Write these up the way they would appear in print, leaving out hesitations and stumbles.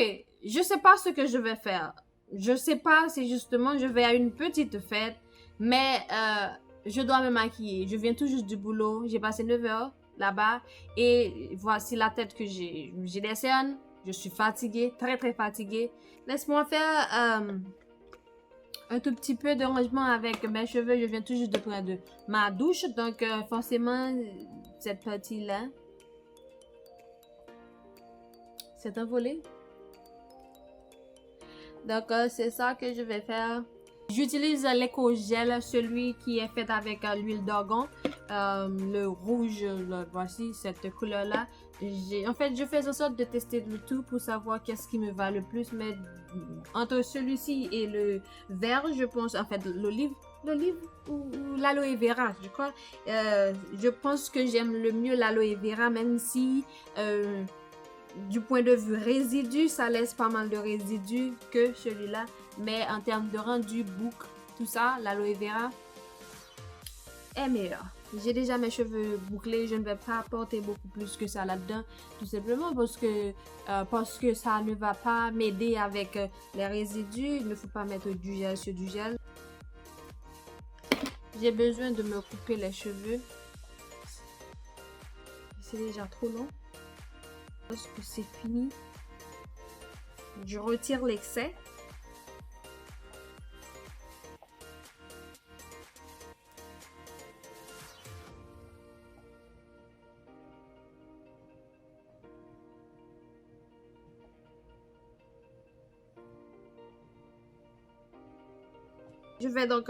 Ok, je sais pas ce que je vais faire. Je sais pas si justement je vais à une petite fête, mais je dois me maquiller. Je viens tout juste du boulot. J'ai passé 9 heures là-bas et voici la tête que j'ai. J'ai des cernes. Je suis fatiguée, très très fatiguée. Laisse-moi faire un tout petit peu de rangement avec mes cheveux. Je viens tout juste de prendre ma douche, donc forcément, cette partie-là, c'est envolé. Donc, c'est ça que je vais faire. J'utilise l'éco-gel, celui qui est fait avec l'huile d'argan. Le rouge, là, voici cette couleur-là. En fait, je fais en sorte de tester le tout pour savoir qu'est-ce qui me va le plus. Mais entre celui-ci et le vert, je pense, en fait, l'olive ou l'aloe vera, je crois. Je pense que j'aime le mieux l'aloe vera, même si du point de vue résidu, ça laisse pas mal de résidus que celui-là. Mais en termes de rendu, bouc, tout ça, l'aloe vera est meilleur. J'ai déjà mes cheveux bouclés, je ne vais pas apporter beaucoup plus que ça là-dedans, tout simplement parce que ça ne va pas m'aider avec les résidus. Il ne faut pas mettre du gel sur du gel. J'ai besoin de me couper les cheveux. C'est déjà trop long. Lorsque c'est fini, je retire l'excès. Je vais donc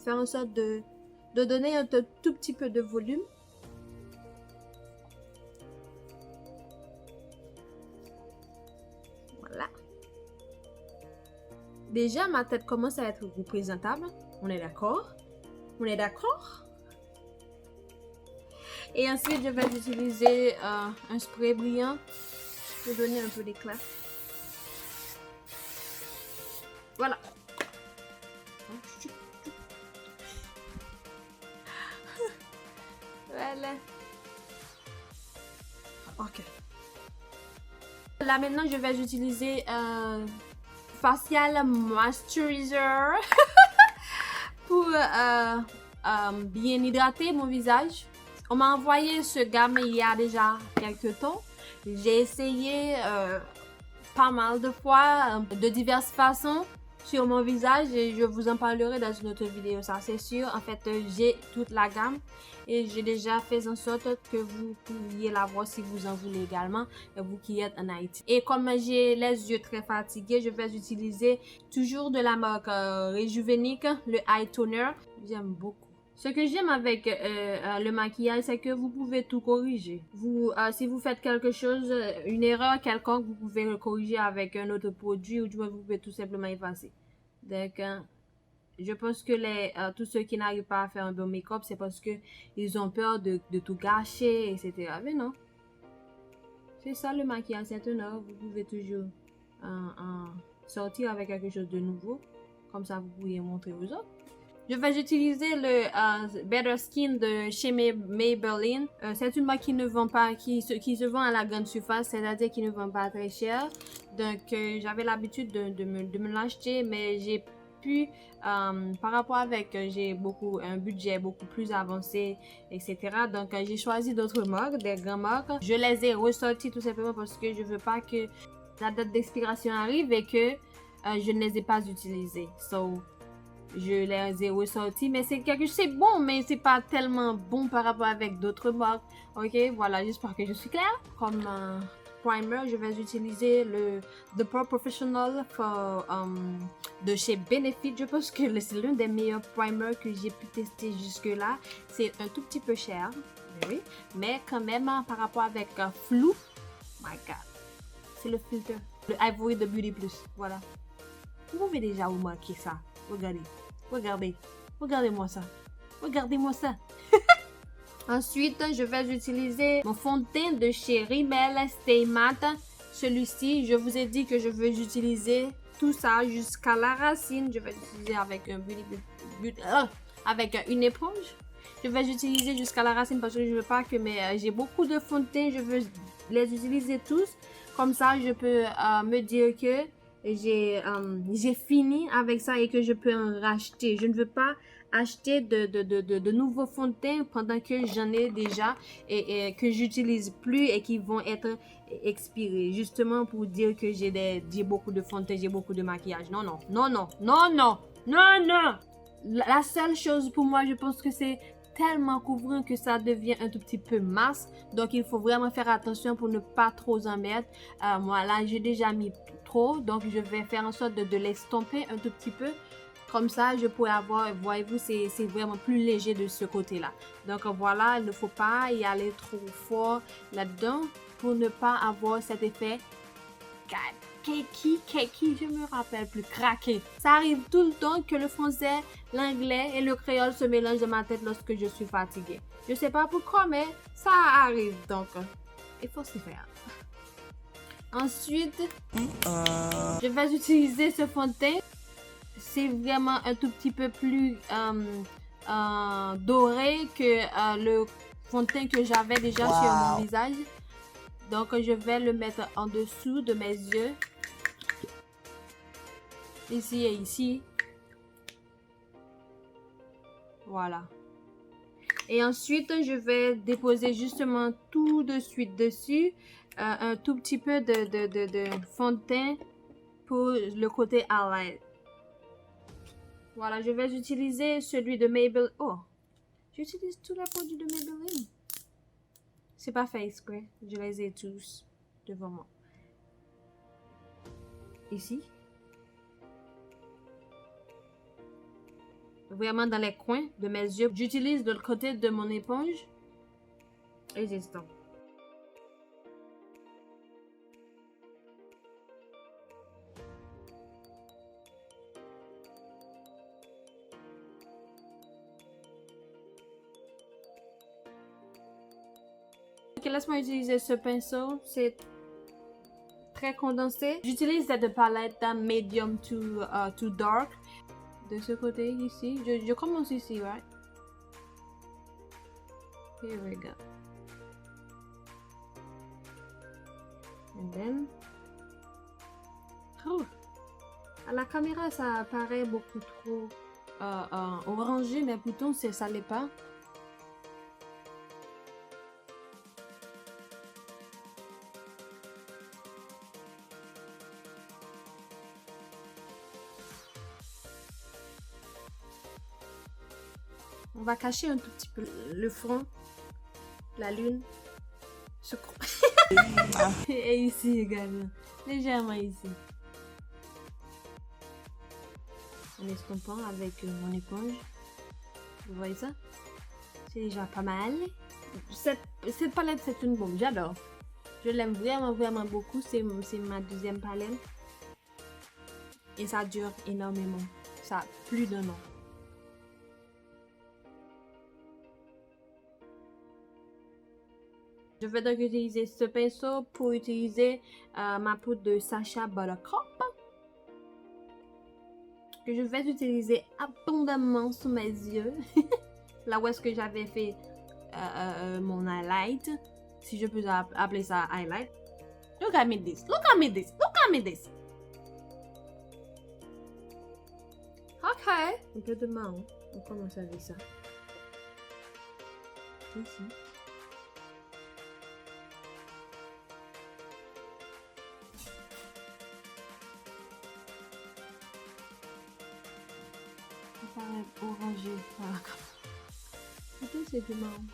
faire en sorte de donner un tout petit peu de volume. Voilà. Déjà, ma tête commence à être représentable. On est d'accord? On est d'accord? Et ensuite, je vais utiliser un spray brillant pour donner un peu d'éclat. Voilà. Voilà. Ok. Là maintenant, je vais utiliser un facial moisturizer pour bien hydrater mon visage. On m'a envoyé ce gamme il y a déjà quelques temps. J'ai essayé pas mal de fois, de diverses façons sur mon visage et je vous en parlerai dans une autre vidéo, ça c'est sûr. En fait, j'ai toute la gamme et j'ai déjà fait en sorte que vous pourriez la voir si vous en voulez également, vous qui êtes en Haïti. Et comme j'ai les yeux très fatigués, je vais utiliser toujours de la marque Rejuvenique, le Eye Toner. J'aime beaucoup. Ce que j'aime avec le maquillage, c'est que vous pouvez tout corriger. Si vous faites quelque chose, une erreur quelconque, vous pouvez le corriger avec un autre produit ou du moins vous pouvez tout simplement effacer. Donc, je pense que tous ceux qui n'arrivent pas à faire un bon make-up, c'est parce que ils ont peur de tout gâcher, etc. Mais non. C'est ça le maquillage, c'est un art. Vous pouvez toujours sortir avec quelque chose de nouveau. Comme ça, vous pourriez montrer aux autres. Je vais utiliser le Better Skin de chez Maybelline. C'est une marque qui ne vend pas, qui se vend à la grande surface, c'est-à-dire qui ne vend pas très cher. Donc, j'avais l'habitude de me l'acheter, mais j'ai pu, par rapport avec, j'ai un budget beaucoup plus avancé, etc. Donc, j'ai choisi d'autres marques, des grandes marques. Je les ai ressorties tout simplement parce que je veux pas que la date d'expiration arrive et que je ne les ai pas utilisées. So, je les ai ressortis, mais c'est bon, mais c'est pas tellement bon par rapport avec d'autres marques. Ok, voilà, j'espère que je suis claire. Comme primer, je vais utiliser le The Pro Professional de chez Benefit. Je pense que c'est l'un des meilleurs primers que j'ai pu tester jusque-là. C'est un tout petit peu cher, oui, mais quand même, par rapport avec Flou, my god, c'est le filtre, le Ivory de Beauty Plus, voilà. Vous pouvez déjà remarquer ça. Regardez. Regardez. Regardez-moi ça. Regardez-moi ça. Ensuite, je vais utiliser mon fond de teint de chez Rimmel Stay Matte. Celui-ci, je vous ai dit que je veux utiliser tout ça jusqu'à la racine. Je vais l'utiliser avec avec une éponge. Je vais utiliser jusqu'à la racine parce que je veux pas que j'ai beaucoup de fond de teint, je veux les utiliser tous. Comme ça, je peux me dire que j'ai fini avec ça et que je peux en racheter. Je ne veux pas acheter de nouveaux fonds de teint pendant que j'en ai déjà et que j'utilise plus et qui vont être expirés. Justement pour dire que j'ai beaucoup de fond de teint, j'ai beaucoup de maquillage. Non, non, non, non, non, non, non, non. La seule chose pour moi, je pense que c'est tellement couvrant que ça devient un tout petit peu masse. Donc, il faut vraiment faire attention pour ne pas trop en mettre. Moi, là, j'ai déjà mis trop. Donc, je vais faire en sorte de l'estomper un tout petit peu. Comme ça, je pourrais avoir, voyez-vous, c'est vraiment plus léger de ce côté-là. Donc, voilà, il ne faut pas y aller trop fort là-dedans pour ne pas avoir cet effet keki, je me rappelle plus, craqué. Ça arrive tout le temps que le français, l'anglais et le créole se mélangent dans ma tête lorsque je suis fatiguée. Je sais pas pourquoi, mais ça arrive, donc il faut s'y faire. Ensuite, je vais utiliser ce fond de teint. C'est vraiment un tout petit peu plus doré que le fond de teint que j'avais déjà sur mon visage. Donc, je vais le mettre en dessous de mes yeux. Ici et ici. Voilà. Et ensuite, je vais déposer justement tout de suite dessus un tout petit peu de fond de teint pour le côté highlight. Voilà, je vais utiliser celui de Maybelline. Oh, j'utilise tous les produits de Maybelline. C'est pas fait exprès. Je les ai tous devant moi. Ici. Vraiment dans les coins de mes yeux. J'utilise de l'autre côté de mon éponge. Et j'estompe. Ok, laisse-moi utiliser ce pinceau. C'est très condensé. J'utilise cette palette medium to dark. De ce côté ici. Je commence ici, right? Here we go. And then... Oh! À la caméra, ça paraît beaucoup trop orangé, mais pourtant, ça l'est pas. On va cacher un tout petit peu le front, la lune, ce et ici également, légèrement ici. En estompant avec mon éponge. Vous voyez ça? C'est déjà pas mal. Cette palette, c'est une bombe, j'adore. Je l'aime vraiment, vraiment beaucoup. C'est ma deuxième palette. Et ça dure énormément. Ça a plus d'un an. Je vais donc utiliser ce pinceau pour utiliser ma poudre de Sacha Buttercup. Que je vais utiliser abondamment sous mes yeux. Là où est-ce que j'avais fait mon highlight. Si je peux appeler ça highlight. Look at me this. Look at me this. Look at me this. Ok. Un peu de marron. On commence avec ça. Ici. Ça paraît orangé. Voilà. Peut-être c'est du marron.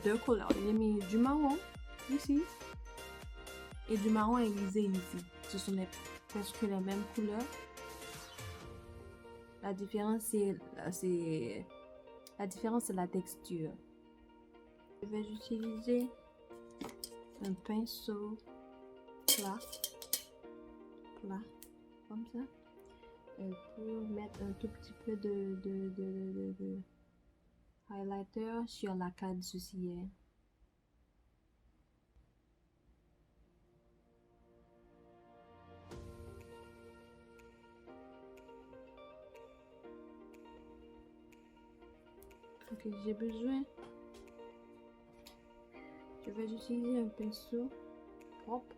Deux couleurs. J'ai mis du marron ici et du marron aiguisé ici. Ce sont presque les mêmes couleurs. La différence c'est la texture. Je vais utiliser un pinceau plat, comme ça. pour mettre un tout petit peu de highlighter sur la carte sourcilière. Ok, j'ai besoin. Je vais utiliser un pinceau propre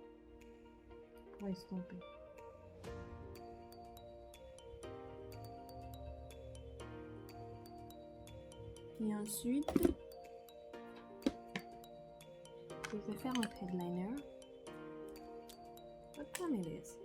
pour estomper. Et ensuite, je vais faire un trait de liner. What time it is?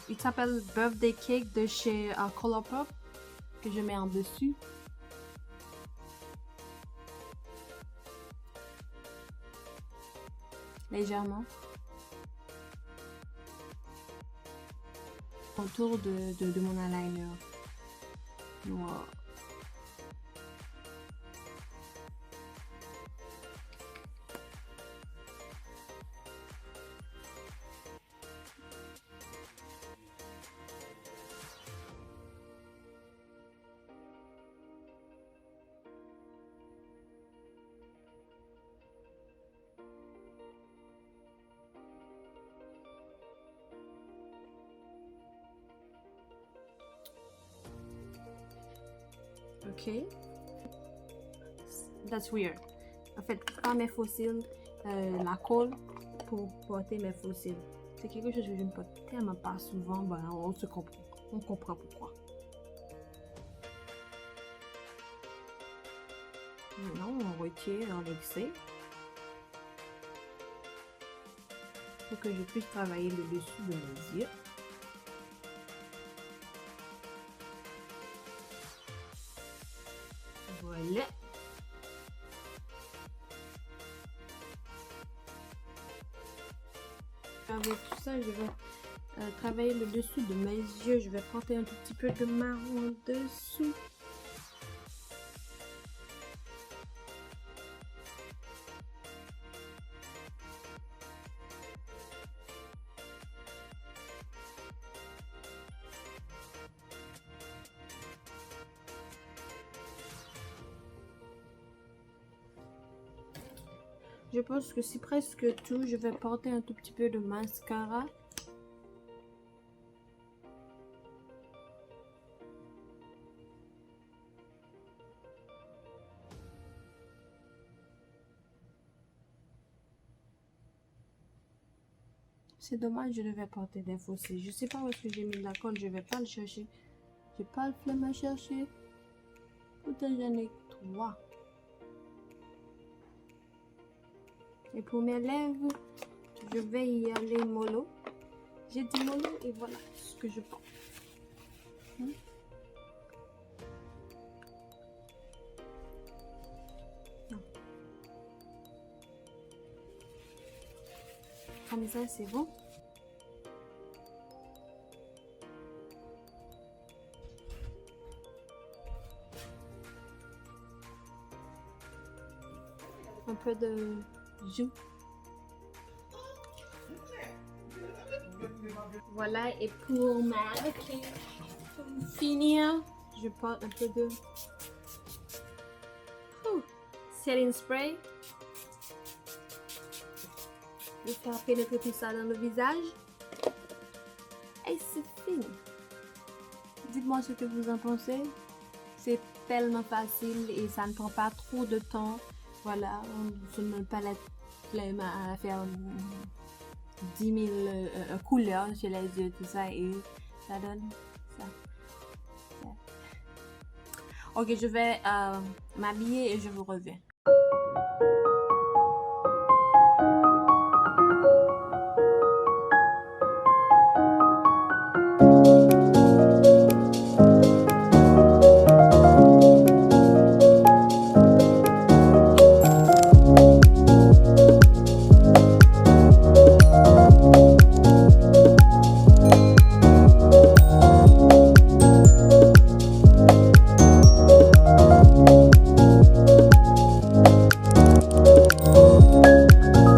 Il s'appelle Birthday Cake de chez Colourpop que je mets en dessus. Légèrement. Autour de mon eyeliner noir. Ok. That's weird. En fait, pas mes fossiles, la colle pour porter mes fossiles. C'est quelque chose que je ne porte tellement pas souvent. Ben, on se comprend. On comprend pourquoi. Maintenant, on retire l'excès pour que je puisse travailler le dessus de mes yeux. Voilà. Avec tout ça, je vais travailler le dessous de mes yeux. Je vais porter un tout petit peu de marron en dessous. Je pense que c'est presque tout. Je vais porter un tout petit peu de mascara. C'est dommage, je devais porter des fossiles. Je sais pas où est-ce que j'ai mis la colle. Je vais pas le chercher. J'ai pas le flemme à chercher. Pourtant, j'en ai 3. Et pour mes lèvres, je vais y aller mollo. J'ai dit mollo et voilà ce que je porte. Comme ça, c'est bon. Un peu de jus. Voilà, et pour finir, je porte un peu de setting spray. Je vais faire pénétrer tout ça dans le visage. Et c'est fini. Dites-moi ce que vous en pensez. C'est tellement facile et ça ne prend pas trop de temps. Voilà, sur une palette flemme à faire 10 000 couleurs sur les yeux, tout ça, et ça donne ça. Ok, je vais m'habiller et je vous reviens.